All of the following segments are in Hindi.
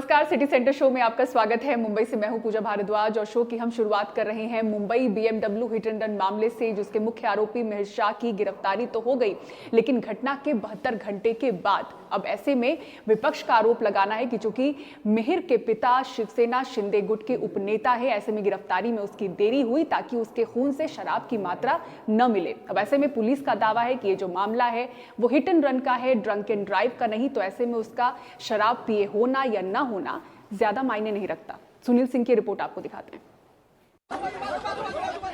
नमस्कार, सिटी सेंटर शो में आपका स्वागत है। मुंबई से मैं हूं पूजा भारद्वाज और शो की हम शुरुआत कर रहे हैं Mumbai BMW hit and run मामले से, जिसके मुख्य आरोपी मिहिर शाह की गिरफ्तारी तो हो गई, लेकिन घटना के 72 घंटे के बाद अब ऐसे में विपक्ष का आरोप लगाना है कि चूंकि मिहिर के पिता शिवसेना शिंदे गुट के उपनेता है, ऐसे में गिरफ्तारी में उसकी देरी हुई ताकि उसके खून से शराब की मात्रा न मिले। अब ऐसे में पुलिस का दावा है कि ये जो मामला है वो हिट एंड रन का है, ड्रंक एंड ड्राइव का नहीं, तो ऐसे में उसका शराब पिए होना या ना होना ज्यादा मायने नहीं रखता। सुनील सिंह की रिपोर्ट आपको दिखाते हैं।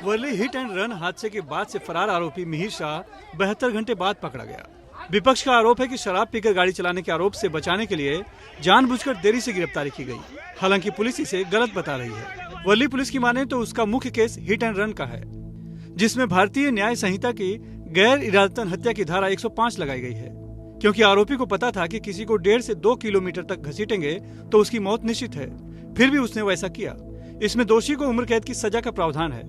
वर्ली हिट एंड रन हादसे के बाद से फरार आरोपी मिहिर शाह 72 घंटे बाद पकड़ा गया। विपक्ष का आरोप है कि शराब पीकर गाड़ी चलाने के आरोप से बचाने के लिए जानबूझकर देरी से गिरफ्तारी की गई। हालांकि पुलिस इसे गलत बता रही है। वर्ली पुलिस की माने तो उसका मुख्य केस हिट एंड रन का है, जिसमें भारतीय न्याय संहिता की गैर इरादतन हत्या की धारा 105 लगाई गई है, क्योंकि आरोपी को पता था कि किसी को 1.5 से 2 किलोमीटर तक घसीटेंगे तो उसकी मौत निश्चित है, फिर भी उसने वैसा किया। इसमें दोषी को उम्र कैद की सजा का प्रावधान है।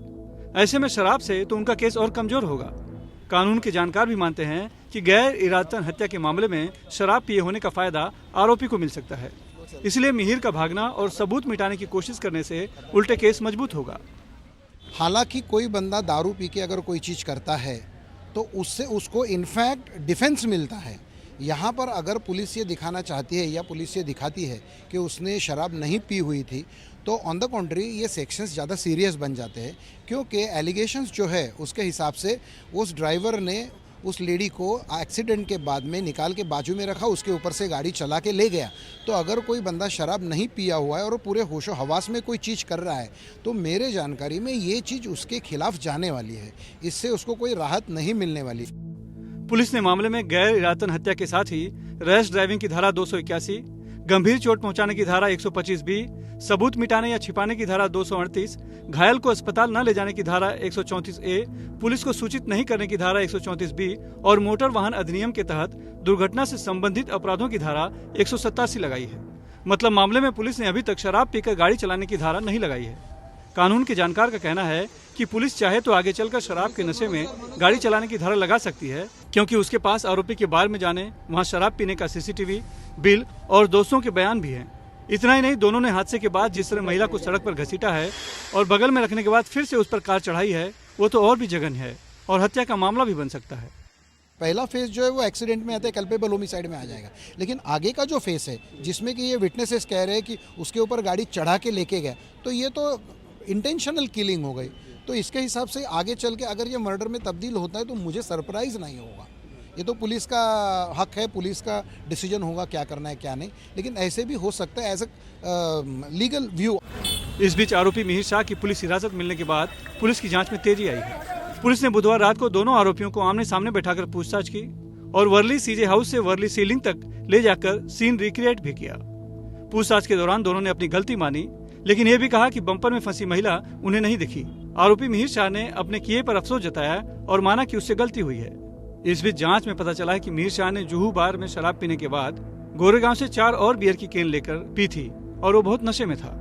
ऐसे में शराब से तो उनका केस और कमजोर होगा। कानून के जानकार भी मानते हैं कि गैर इरादतन हत्या के मामले में शराब पिए होने का फायदा आरोपी को मिल सकता है। इसलिए मिहिर का भागना और सबूत मिटाने की कोशिश करने से उल्टे केस मजबूत होगा। हालांकि कोई बंदा दारू पी के अगर कोई चीज़ करता है तो उससे उसको इनफैक्ट डिफेंस मिलता है। यहाँ पर अगर पुलिस ये दिखाना चाहती है या पुलिस ये दिखाती है कि उसने शराब नहीं पी हुई थी, तो ऑन द कॉन्ट्री ये सेक्शंस ज़्यादा सीरियस बन जाते हैं, क्योंकि एलिगेशंस जो है उसके हिसाब से उस ड्राइवर ने उस लेडी को एक्सीडेंट के बाद में निकाल के बाजू में रखा, उसके ऊपर से गाड़ी चला के ले गया। तो अगर कोई बंदा शराब नहीं पिया हुआ है और पूरे होशो हवास में कोई चीज़ कर रहा है, तो मेरे जानकारी में ये चीज़ उसके खिलाफ जाने वाली है, इससे उसको कोई राहत नहीं मिलने वाली। पुलिस ने मामले में गैर इरादतन हत्या के साथ ही रैश ड्राइविंग की धारा 281, गंभीर चोट पहुंचाने की धारा 125B, सबूत मिटाने या छिपाने की धारा 238, घायल को अस्पताल न ले जाने की धारा 134A, पुलिस को सूचित नहीं करने की धारा 134B और मोटर वाहन अधिनियम के तहत दुर्घटना से संबंधित अपराधों की धारा 187 लगाई है। मतलब मामले में पुलिस ने अभी तक शराब पीकर गाड़ी चलाने की धारा नहीं लगाई है। कानून के जानकार का कहना है कि पुलिस चाहे तो आगे चलकर शराब के नशे में गाड़ी चलाने की धारा लगा सकती है, क्योंकि उसके पास आरोपी के बार में जाने, वहां शराब पीने का CCTV, बिल और दोस्तों के बयान भी हैं। इतना ही नहीं, दोनों ने हादसे के बाद जिस तरह महिला को सड़क पर घसीटा है और बगल में रखने के बाद फिर से उस पर कार चढ़ाई है, वो तो और भी जघन्य है और हत्या का मामला भी बन सकता है। पहला फेज जो है वो एक्सीडेंट में आता है, कल्पेबल होमिसाइड में आ जाएगा। लेकिन आगे का जो फेस है, जिसमें कि ये विटनेसेस कह रहे हैं कि उसके ऊपर गाड़ी चढ़ा के लेके गया, तो ये तो इंटेंशनल किलिंग हो गई। तो इसके हिसाब से आगे चल के अगर ये मर्डर में तब्दील होता है तो मुझे सरप्राइज नहीं होगा। ये तो पुलिस का हक है, पुलिस का डिसीजन होगा क्या करना है क्या नहीं, लेकिन ऐसे भी हो सकता है एज अ लीगल व्यू। इस बीच आरोपी मिहिर शाह की पुलिस हिरासत मिलने के बाद पुलिस की जांच में तेजी आई है। पुलिस ने बुधवार रात को दोनों आरोपियों को आमने सामने बैठाकर पूछताछ की और वर्ली CJ हाउस से वर्ली सीलिंग तक ले जाकर सीन रिक्रिएट भी किया। पूछताछ के दौरान दोनों ने अपनी गलती मानी, लेकिन यह भी कहा कि बम्पर में फंसी महिला उन्हें नहीं दिखी। आरोपी मिहिर शाह ने अपने किए पर अफसोस जताया और माना कि उससे गलती हुई है। इस बीच जांच में पता चला है कि मिहिर शाह ने जुहू बार में शराब पीने के बाद गोरेगांव से 4 और बियर की केन लेकर पी थी और वो बहुत नशे में था।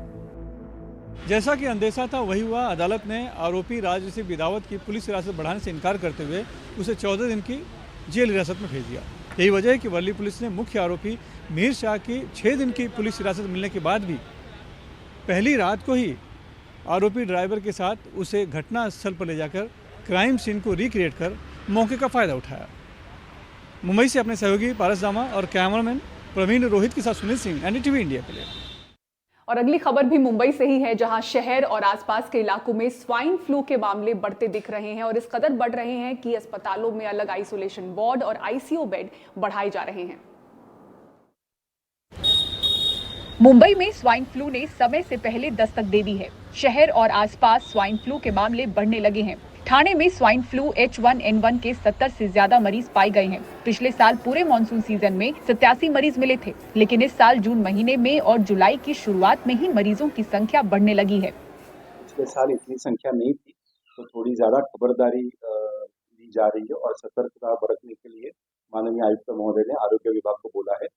जैसा कि अंदेशा था वही हुआ। अदालत ने आरोपी राज सिंह बिदावत की पुलिस हिरासत बढ़ाने से इनकार करते हुए उसे 14 दिन की जेल हिरासत में भेज दिया। यही वजह है कि वर्ली पुलिस ने मुख्य आरोपी मिहिर शाह की 6 दिन की पुलिस हिरासत मिलने के बाद भी पहली रात को ही आरोपी ड्राइवर के साथ उसे घटना स्थल पर ले जाकर क्राइम सीन को रिक्रिएट कर मौके का फायदा उठाया। मुंबई से अपने सहयोगी पारस दामा और कैमरामैन प्रवीण रोहित के साथ सुनील सिंह, NDTV इंडिया के लिए। और अगली खबर भी मुंबई से ही है, जहां शहर और आसपास के इलाकों में स्वाइन फ्लू के मामले बढ़ते दिख रहे हैं और इस कदर बढ़ रहे हैं कि अस्पतालों में अलग आइसोलेशन वार्ड और ICU बेड बढ़ाए जा रहे हैं। मुंबई में स्वाइन फ्लू ने समय से पहले दस्तक दे दी है। शहर और आसपास स्वाइन फ्लू के मामले बढ़ने लगे हैं। ठाणे में स्वाइन फ्लू H1N1 के 70 से ज्यादा मरीज पाए गए हैं। पिछले साल पूरे मानसून सीजन में 87 मरीज मिले थे, लेकिन इस साल जून महीने में और जुलाई की शुरुआत में ही मरीजों की संख्या बढ़ने लगी है। पिछले साल इतनी संख्या नहीं थी, तो थोड़ी ज्यादा खबरदारी ली जा रही है और सतर्कता बरतने के लिए माननीय आयुक्त महोदय ने आरोग्य विभाग को बोला है।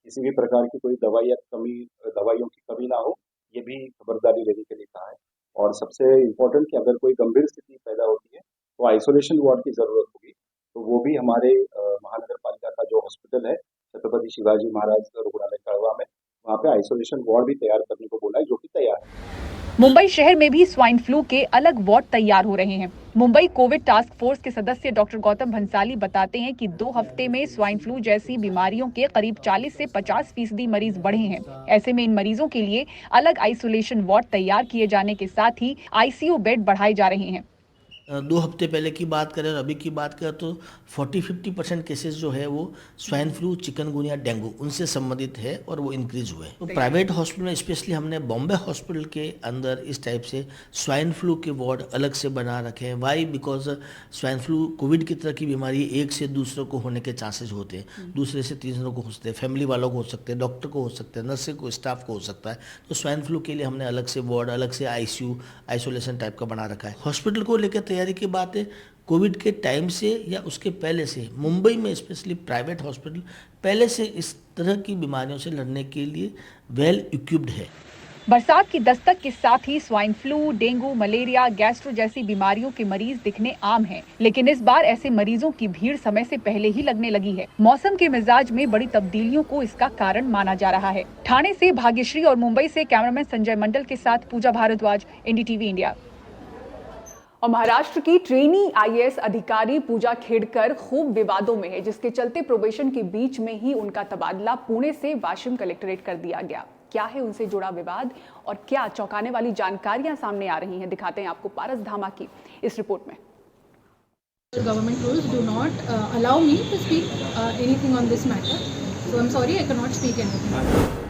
किसी भी प्रकार की कोई दवाइयों की कमी ना हो, ये भी खबरदारी लेने के लिए कहा है। और सबसे इम्पोर्टेंट कि अगर कोई गंभीर स्थिति पैदा होती है तो आइसोलेशन वार्ड की जरूरत होगी, तो वो भी हमारे महानगर पालिका का जो हॉस्पिटल है छत्रपति शिवाजी महाराज रुग्णालय कड़वा में, वहाँ पे आइसोलेशन वार्ड भी तैयार करने को बोला है, जो कि तैयार है। मुंबई शहर में भी स्वाइन फ्लू के अलग वार्ड तैयार हो रहे हैं। मुंबई कोविड टास्क फोर्स के सदस्य डॉक्टर गौतम भंसाली बताते हैं कि 2 हफ्ते में स्वाइन फ्लू जैसी बीमारियों के करीब 40 से 50% मरीज बढ़े हैं। ऐसे में इन मरीजों के लिए अलग आइसोलेशन वार्ड तैयार किए जाने के साथ ही आईसीयू बेड बढ़ाए जा रहे हैं। 2 हफ्ते पहले की बात करें और अभी की बात करें तो 40-50% केसेस जो है वो स्वाइन फ्लू, चिकनगुनिया, डेंगू उनसे संबंधित है और वो इंक्रीज हुए। तो प्राइवेट हॉस्पिटल में स्पेशली हमने बॉम्बे हॉस्पिटल के अंदर इस टाइप से स्वाइन फ्लू के वार्ड अलग से बना रखे हैं। Why? Because swine flu Covid की तरह की बीमारी एक से दूसरे को होने के चांसेस होते हैं, दूसरे से तीसरे को हो सकते हैं, फैमिली वालों को हो सकते हैं, डॉक्टर को हो सकते हैं, नर्स को, स्टाफ को हो सकता है। तो स्वाइन फ्लू के लिए हमने अलग से वार्ड, अलग से आईसीयू, आइसोलेशन टाइप का बना रखा है। हॉस्पिटल को लेकर तैयारी की बात है, कोविड के टाइम से या उसके पहले से मुंबई में स्पेशली प्राइवेट हॉस्पिटल पहले से इस तरह की बीमारियों से लड़ने के लिए वेल इक्विप्ड है। बरसात की दस्तक के साथ ही swine flu, dengue, malaria, gastro जैसी बीमारियों के मरीज दिखने आम हैं, लेकिन इस बार ऐसे मरीजों की भीड़ समय से पहले ही लगने लगी है। मौसम के मिजाज में बड़ी तब्दीलियों को इसका कारण माना जा रहा है। ठाणे से भाग्यश्री और मुंबई से कैमरामैन संजय मंडल के साथ पूजा भारद्वाज, एनडीटीवी इंडिया। और महाराष्ट्र की ट्रेनी आईएएस अधिकारी पूजा खेड़कर खूब विवादों में है, जिसके चलते प्रोबेशन के बीच में ही उनका तबादला पुणे से वाशिम कलेक्ट्रेट कर दिया गया। क्या है उनसे जुड़ा विवाद और क्या चौंकाने वाली जानकारियां सामने आ रही हैं, दिखाते हैं आपको पारस धामा की इस रिपोर्ट में। Government rules do not allow me to speak anything on this matter, so I'm sorry, I cannot speak anything.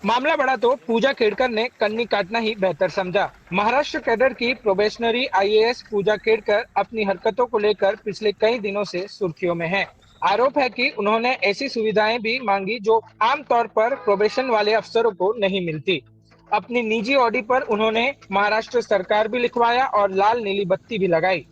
मामला बढ़ा तो पूजा खेड़कर ने कन्नी काटना ही बेहतर समझा। महाराष्ट्र कैडर की प्रोबेशनरी आईएएस पूजा खेड़कर अपनी हरकतों को लेकर पिछले कई दिनों से सुर्खियों में है। आरोप है कि उन्होंने ऐसी सुविधाएं भी मांगी जो आमतौर पर प्रोबेशन वाले अफसरों को नहीं मिलती। अपनी निजी ऑडी पर उन्होंने महाराष्ट्र सरकार भी लिखवाया और लाल नीली बत्ती भी लगाई।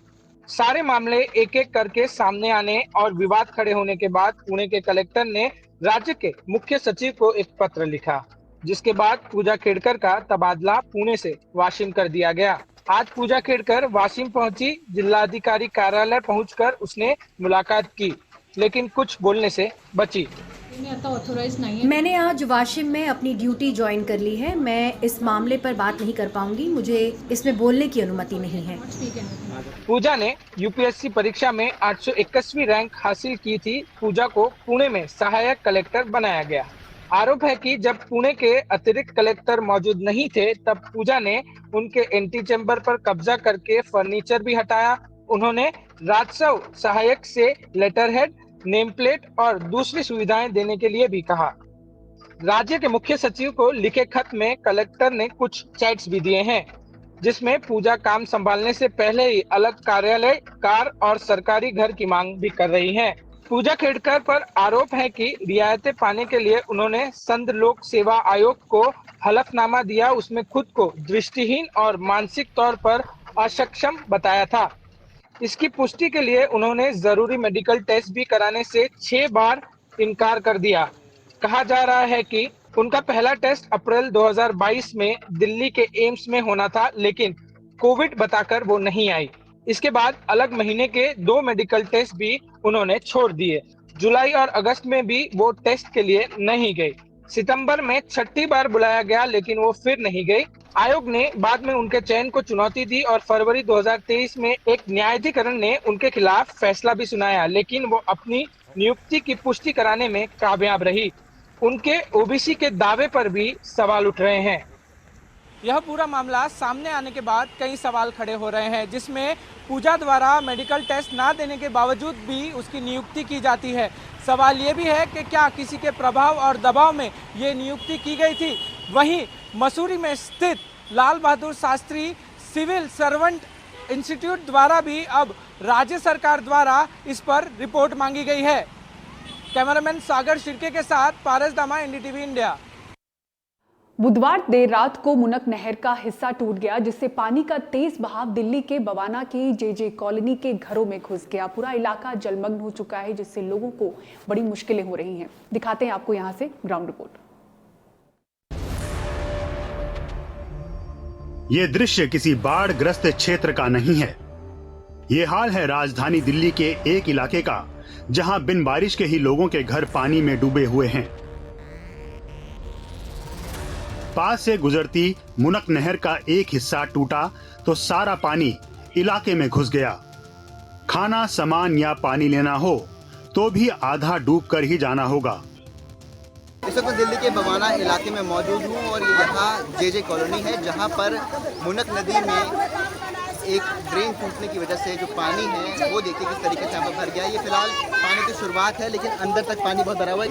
सारे मामले एक एक करके सामने आने और विवाद खड़े होने के बाद पुणे के कलेक्टर ने राज्य के मुख्य सचिव को एक पत्र लिखा, जिसके बाद पूजा खेड़कर का तबादला पुणे से वाशिम कर दिया गया। आज पूजा खेड़कर वाशिम पहुंची। जिलाधिकारी कार्यालय पहुंचकर उसने मुलाकात की, लेकिन कुछ बोलने से बची। मैंने आज वाशिम में अपनी ड्यूटी ज्वाइन कर ली है। मैं इस मामले पर बात नहीं कर पाऊंगी, मुझे इसमें बोलने की अनुमति नहीं है। पूजा ने यूपीएससी परीक्षा में 821वीं रैंक हासिल की थी। पूजा को पुणे में सहायक कलेक्टर बनाया गया। आरोप है कि जब पुणे के अतिरिक्त कलेक्टर मौजूद नहीं थे, तब पूजा ने उनके एंटी चैम्बर पर कब्जा करके फर्नीचर भी हटाया। उन्होंने राजस्व सहायक से लेटर हेड, नेम प्लेट और दूसरी सुविधाएं देने के लिए भी कहा। राज्य के मुख्य सचिव को लिखे खत में कलेक्टर ने कुछ चैट्स भी दिए हैं, जिसमें पूजा काम संभालने से पहले ही अलग कार्यालय, कार और सरकारी घर की मांग भी कर रही हैं। पूजा खेड़कर पर आरोप है कि रियायतें पाने के लिए उन्होंने संघ लोक सेवा आयोग को हलफनामा दिया। उसमें खुद को दृष्टिहीन और मानसिक तौर पर अक्षम बताया था। इसकी पुष्टि के लिए उन्होंने जरूरी मेडिकल टेस्ट भी कराने से 6 बार इनकार कर दिया। कहा जा रहा है कि उनका पहला टेस्ट अप्रैल 2022 में दिल्ली के एम्स में होना था, लेकिन कोविड बताकर वो नहीं आई। इसके बाद अलग महीने के 2 मेडिकल टेस्ट भी उन्होंने छोड़ दिए। जुलाई और अगस्त में भी वो टेस्ट के लिए नहीं गई। सितंबर में 6ठी बार बुलाया गया, लेकिन वो फिर नहीं गई। आयोग ने बाद में उनके चयन को चुनौती दी और फरवरी 2023 में एक न्यायाधिकरण ने उनके खिलाफ फैसला भी सुनाया, लेकिन वो अपनी नियुक्ति की पुष्टि कराने में कामयाब रही। उनके ओबीसी के दावे पर भी सवाल उठ रहे हैं। यह पूरा मामला सामने आने के बाद कई सवाल खड़े हो रहे हैं, जिसमें पूजा द्वारा मेडिकल टेस्ट ना देने के बावजूद भी उसकी नियुक्ति की जाती है। सवाल ये भी है कि क्या किसी के प्रभाव और दबाव में ये नियुक्ति की गई थी। वहीं मसूरी में स्थित Lal Bahadur Shastri civil servant institute द्वारा भी अब राज्य सरकार द्वारा इस पर रिपोर्ट मांगी गई है। कैमरामैन सागर शिर्के के साथ पारस दामा, एनडीटीवी इंडिया। बुधवार देर रात को मुनक नहर का हिस्सा टूट गया, जिससे पानी का तेज बहाव दिल्ली के बवाना की जेजे कॉलोनी के घरों में घुस गया। पूरा इलाका जलमग्न हो चुका है, जिससे लोगों को बड़ी मुश्किलें हो रही हैं। दिखाते हैं आपको यहां से ग्राउंड रिपोर्ट। ये दृश्य किसी बाढ़ ग्रस्त क्षेत्र का नहीं है। ये हाल है राजधानी दिल्ली के एक इलाके का, जहां बिन बारिश के ही लोगों के घर पानी में डूबे हुए हैं। पास से गुजरती मुनक नहर का एक हिस्सा टूटा तो सारा पानी इलाके में घुस गया। खाना, सामान या पानी लेना हो तो भी आधा डूब कर ही जाना होगा। इस वक्त दिल्ली के बवाना इलाके में मौजूद हूँ और यहाँ जे कॉलोनी है, जहाँ पर मुनक नदी में एक ड्रेन टूटने की वजह से जो पानी है वो देखिए किस तरीके से यहाँ पर भर गया। ये फिलहाल पानी की शुरुआत है, लेकिन अंदर तक पानी बहुत भरा हुआ है।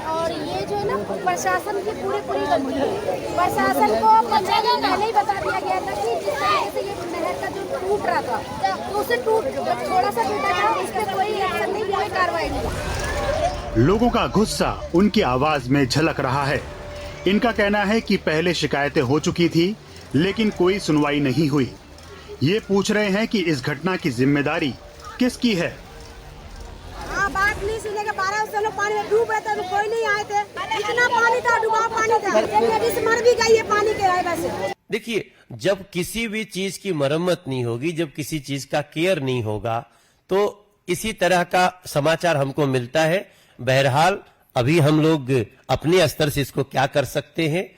और ये जो है ना प्रशासन की पूरी गलती है। प्रशासन को 15 दिन पहले ही बता दिया गया था कि जिस तरीके से ये नहर का जो टूट रहा था तो उसे थोड़ा सा टूटा था, उस पर कोई एक्शन नहीं, कोई कार्रवाई नहीं। लोगों का गुस्सा उनकी आवाज में झलक रहा है। इनका कहना है कि पहले शिकायतें हो चुकी थी लेकिन कोई सुनवाई नहीं हुई। ये पूछ रहे हैं कि इस घटना की जिम्मेदारी किसकी है। बात नहीं सुनेगा, 12 सालों पानी में डूबे थे, कोई नहीं आए थे। इतना पानी था, डूबा पानी था, लेडीज मर भी गई है पानी के वजह से। देखिए, जब किसी भी चीज की मरम्मत नहीं होगी, जब किसी चीज का केयर नहीं होगा, तो इसी तरह का समाचार हमको मिलता है। बहरहाल अभी हम लोग अपने स्तर से इसको क्या कर सकते हैं,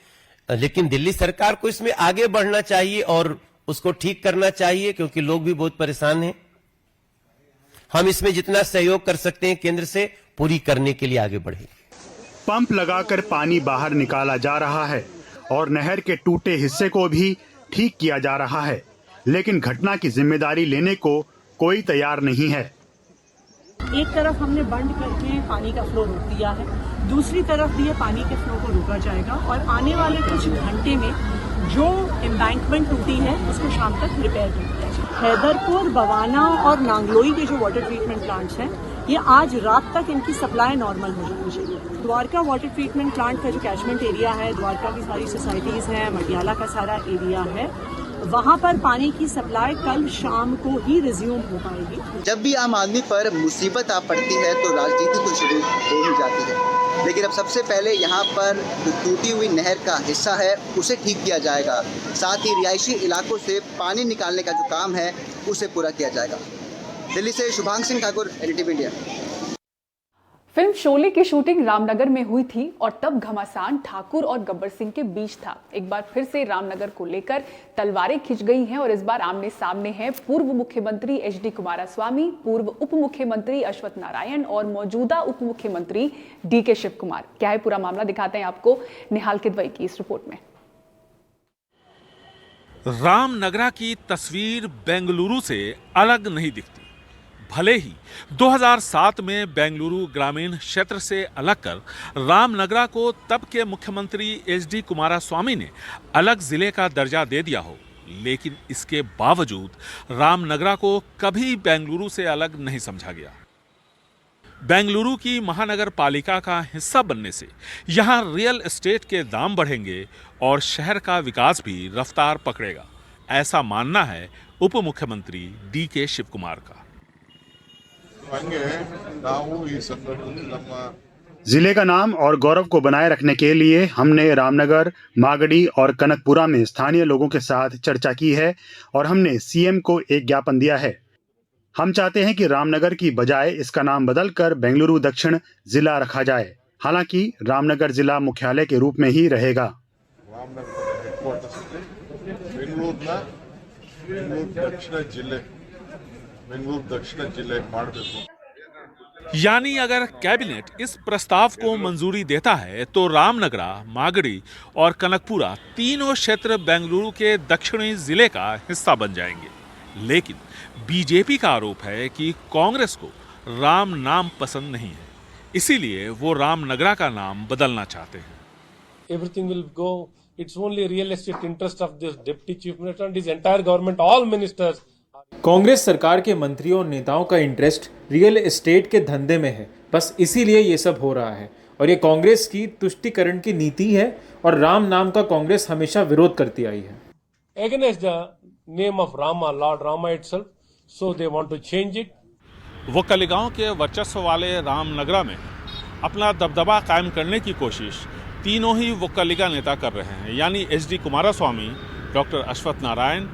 लेकिन दिल्ली सरकार को इसमें आगे बढ़ना चाहिए और उसको ठीक करना चाहिए, क्योंकि लोग भी बहुत परेशान हैं। हम इसमें जितना सहयोग कर सकते हैं केंद्र से पूरी करने के लिए आगे बढ़े। पंप लगाकर पानी बाहर निकाला जा रहा है और नहर के टूटे हिस्से को भी ठीक किया जा रहा है, लेकिन घटना की जिम्मेदारी लेने को कोई तैयार नहीं है। एक तरफ हमने बंद करके पानी का फ्लो रोक दिया है, दूसरी तरफ भी ये पानी के फ्लो को रोका जाएगा और आने वाले कुछ घंटे में जो एम्बैंकमेंट टूटी है उसको शाम तक रिपेयर कर दिया जाएगा। हैदरपुर, बवाना और नांगलोई के जो वाटर ट्रीटमेंट प्लांट्स हैं, ये आज रात तक इनकी सप्लाई नॉर्मल हो जानी चाहिए। द्वारका वाटर ट्रीटमेंट प्लांट का जो कैचमेंट एरिया है, द्वारका की सारी सोसाइटीज हैं, मटियाला का सारा एरिया है, वहाँ पर पानी की सप्लाई कल शाम को ही रिज्यूम हो पाएगी। जब भी आम आदमी पर मुसीबत आ पड़ती है तो राजनीति तो शुरू हो ही जाती है, लेकिन अब सबसे पहले यहाँ पर जो टूटी हुई नहर का हिस्सा है उसे ठीक किया जाएगा। साथ ही रिहायशी इलाकों से पानी निकालने का जो काम है उसे पूरा किया जाएगा। दिल्ली से Shubhang Singh Thakur, NDTV India. Film Sholay की शूटिंग रामनगर में हुई थी और तब घमासान ठाकुर और गब्बर सिंह के बीच था। एक बार फिर से रामनगर को लेकर तलवारें खिंच गई हैं और इस बार आमने सामने हैं पूर्व मुख्यमंत्री एचडी कुमारस्वामी, पूर्व उप मुख्यमंत्री अश्वत्थ नारायण और मौजूदा उप मुख्यमंत्री डीके शिव कुमार। क्या है पूरा मामला, दिखाते हैं आपको निहाल किदवई की इस रिपोर्ट में। रामनगरा की तस्वीर बेंगलुरु से अलग नहीं दिखती। भले ही 2007 में बेंगलुरु ग्रामीण क्षेत्र से अलग कर रामनगरा को तब के मुख्यमंत्री एचडी कुमारस्वामी ने अलग जिले का दर्जा दे दिया हो, लेकिन इसके बावजूद रामनगरा को कभी बेंगलुरु से अलग नहीं समझा गया। बेंगलुरु की महानगर पालिका का हिस्सा बनने से यहाँ रियल एस्टेट के दाम बढ़ेंगे और शहर का विकास भी रफ्तार पकड़ेगा, ऐसा मानना है उप मुख्यमंत्री डीके शिव कुमार का। जिले का नाम और गौरव को बनाए रखने के लिए हमने रामनगर, मागडी और कनकपुरा में स्थानीय लोगों के साथ चर्चा की है और हमने सीएम को एक ज्ञापन दिया है। हम चाहते हैं कि रामनगर की बजाय इसका नाम बदलकर बेंगलुरु दक्षिण जिला रखा जाए। हालांकि रामनगर जिला मुख्यालय के रूप में ही रहेगा। यानी अगर कैबिनेट इस प्रस्ताव को मंजूरी देता है तो रामनगरा, मागडी और कनकपुरा तीनों क्षेत्र बेंगलुरु के दक्षिणी जिले का हिस्सा बन जाएंगे। लेकिन बीजेपी का आरोप है कि कांग्रेस को राम नाम पसंद नहीं है, इसीलिए वो रामनगरा का नाम बदलना चाहते हैं। Everything will go. It's only real estate interest of this deputy chief minister and his entire government, all ministers. Congress सरकार के मंत्रियों और नेताओं का इंटरेस्ट रियल एस्टेट के धंधे में है, बस इसीलिए ये सब हो रहा है और ये कांग्रेस की तुष्टीकरण की नीति है और राम नाम का कांग्रेस हमेशा विरोध करती आई है। Against the name of Rama, Lord Rama itself, so they want to change it. वक्कलिगांव के वर्चस्व वाले रामनगरा में अपना दबदबा कायम करने की कोशिश तीनों ही वक्कलिगा नेता कर रहे हैं, यानी एचडी कुमारस्वामी, डॉक्टर अश्वत्थ नारायण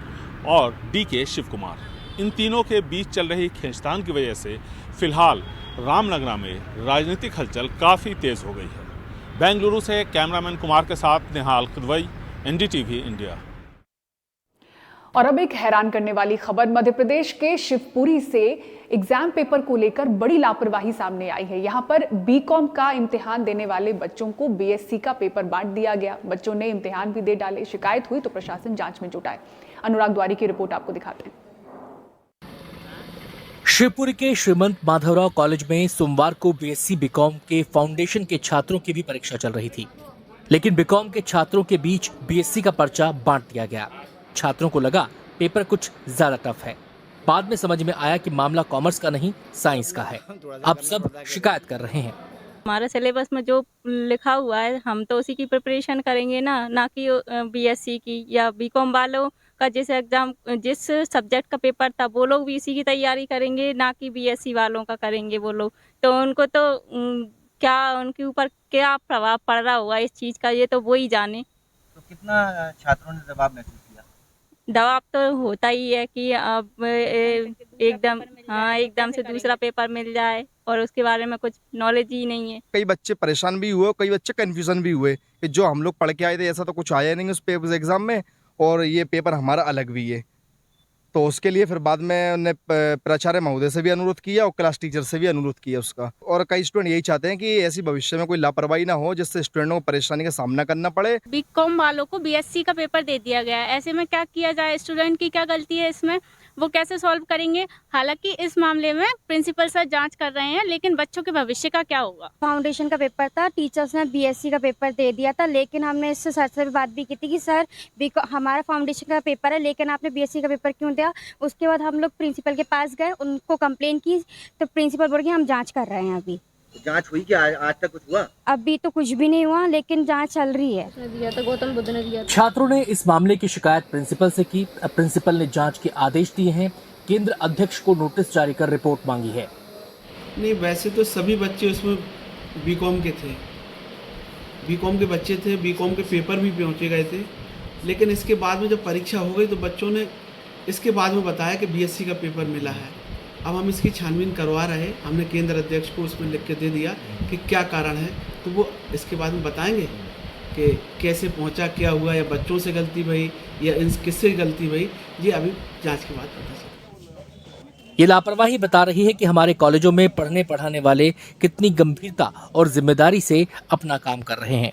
और डीके शिव कुमार। इन तीनों के बीच चल रही खींचतान की वजह से फिलहाल रामनगरा में राजनीतिक हलचल काफ़ी तेज़ हो गई है। बेंगलुरु से कैमरामैन कुमार के साथ निहाल कुदवई, एनडीटीवी इंडिया। और अब एक हैरान करने वाली खबर, मध्य प्रदेश के शिवपुरी से एग्जाम पेपर को लेकर बड़ी लापरवाही सामने आई है। यहां पर बीकॉम का इम्तिहान देने वाले बच्चों को बीएससी का पेपर बांट दिया गया। बच्चों ने इम्तिहान भी दे डाले। शिकायत हुई तो प्रशासन जांच में जुटा है। अनुराग द्वारी की रिपोर्ट आपको दिखाते हैं। शिवपुरी के श्रीमंत माधवराव कॉलेज में सोमवार को बीएससी बीकॉम के फाउंडेशन के छात्रों की भी परीक्षा चल रही थी, लेकिन बीकॉम के छात्रों के बीच बीएससी का पर्चा बांट दिया गया। छात्रों को लगा पेपर कुछ ज्यादा टफ है। बाद में समझ में आया कि मामला कॉमर्स का नहीं, साइंस का है। अब सब शिकायत कर रहे हैं। हमारा सिलेबस में जो लिखा हुआ है हम तो उसी की प्रिपरेशन करेंगे ना कि बीएससी की या बीकॉम वालों का जिस सब्जेक्ट का पेपर था वो लोग भी इसी की तैयारी करेंगे, ना कि बीएससी वालों का करेंगे वो लोग। तो उनको तो क्या उनके ऊपर क्या प्रभाव पड़ रहा होगा इस चीज़ का, ये तो वो ही जाने। तो कितना छात्रों ने दबाव महसूस किया? दबाव तो होता ही है कि अब एकदम से दूसरा पेपर मिल जाए और उसके बारे में कुछ नॉलेज ही नहीं है। कई बच्चे परेशान भी हुए, कई बच्चे कंफ्यूजन भी हुए कि जो हम लोग पढ़ के आए थे ऐसा तो कुछ आया नहीं उस पेपर एग्जाम में, और ये पेपर हमारा अलग भी है। तो उसके लिए फिर बाद में उन्हें प्राचार्य महोदय से भी अनुरोध किया और क्लास टीचर से भी अनुरोध किया उसका। और कई स्टूडेंट यही चाहते हैं कि ऐसी भविष्य में कोई लापरवाही ना हो जिससे स्टूडेंटों को परेशानी का सामना करना पड़े। बीकॉम वालों को बीएससी का पेपर दे दिया गया है, ऐसे में क्या किया जाए? स्टूडेंट की क्या गलती है इसमें? वो कैसे सॉल्व करेंगे? हालांकि इस मामले में प्रिंसिपल सर जांच कर रहे हैं, लेकिन बच्चों के भविष्य का क्या होगा? फाउंडेशन का पेपर था, टीचर्स ने बीएससी का पेपर दे दिया था, लेकिन हमने इससे सर से भी बात भी की थी कि सर हमारा फाउंडेशन का पेपर है लेकिन आपने बीएससी का पेपर क्यों दिया? उसके बाद हम लोग प्रिंसिपल के पास गए, उनको कंप्लेन की तो प्रिंसिपल बोल के हम जाँच कर रहे हैं। अभी जांच हुई क्या? आज तक कुछ हुआ? अभी तो कुछ भी नहीं हुआ, लेकिन जांच चल रही है। दिया था गौतम बुद्ध ने दिया था। छात्रों ने इस मामले की शिकायत प्रिंसिपल से की। प्रिंसिपल ने जांच के आदेश दिए हैं। केंद्र अध्यक्ष को नोटिस जारी कर रिपोर्ट मांगी है। नहीं, वैसे तो सभी बच्चे उसमें बीकॉम के थे, बीकॉम के बच्चे थे, बीकॉम के पेपर भी पहुंचे गए थे, लेकिन इसके बाद में जब परीक्षा हो गई तो बच्चों ने इसके बाद में बताया कि बीएससी का पेपर मिला है। अब हम इसकी छानबीन करवा रहे हैं। हमने केंद्र अध्यक्ष को उसमें लिख के दे दिया कि क्या कारण है, तो वो इसके बाद में बताएंगे कि कैसे पहुंचा, क्या हुआ, या बच्चों से गलती भई या किससे गलती भई, ये अभी जांच के बाद पता चलेगा। ये लापरवाही बता रही है कि हमारे कॉलेजों में पढ़ने पढ़ाने वाले कितनी गंभीरता और जिम्मेदारी से अपना काम कर रहे हैं।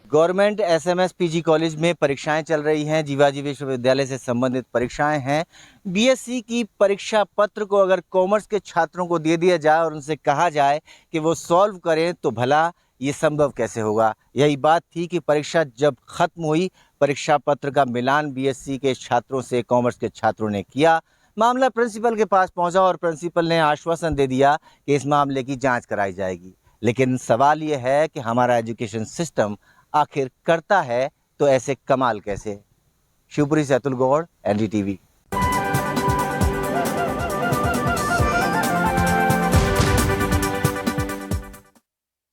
गवर्नमेंट एसएमएस पीजी कॉलेज में परीक्षाएं चल रही हैं, जीवाजी विश्वविद्यालय से संबंधित परीक्षाएं हैं। बीएससी की परीक्षा पत्र को अगर कॉमर्स के छात्रों को दे दिया जाए और उनसे कहा जाए कि वो सॉल्व करें तो भला ये संभव कैसे होगा? यही बात थी कि परीक्षा जब खत्म हुई, परीक्षा पत्र का मिलान बीएससी के छात्रों से कॉमर्स के छात्रों ने किया। मामला प्रिंसिपल के पास पहुंचा और प्रिंसिपल ने आश्वासन दे दिया कि इस मामले की जांच कराई जाएगी। लेकिन सवाल ये है कि हमारा एजुकेशन सिस्टम आखिर करता है तो ऐसे कमाल कैसे? शिवपुरी से अतुल गौड़, एनडीटीवी।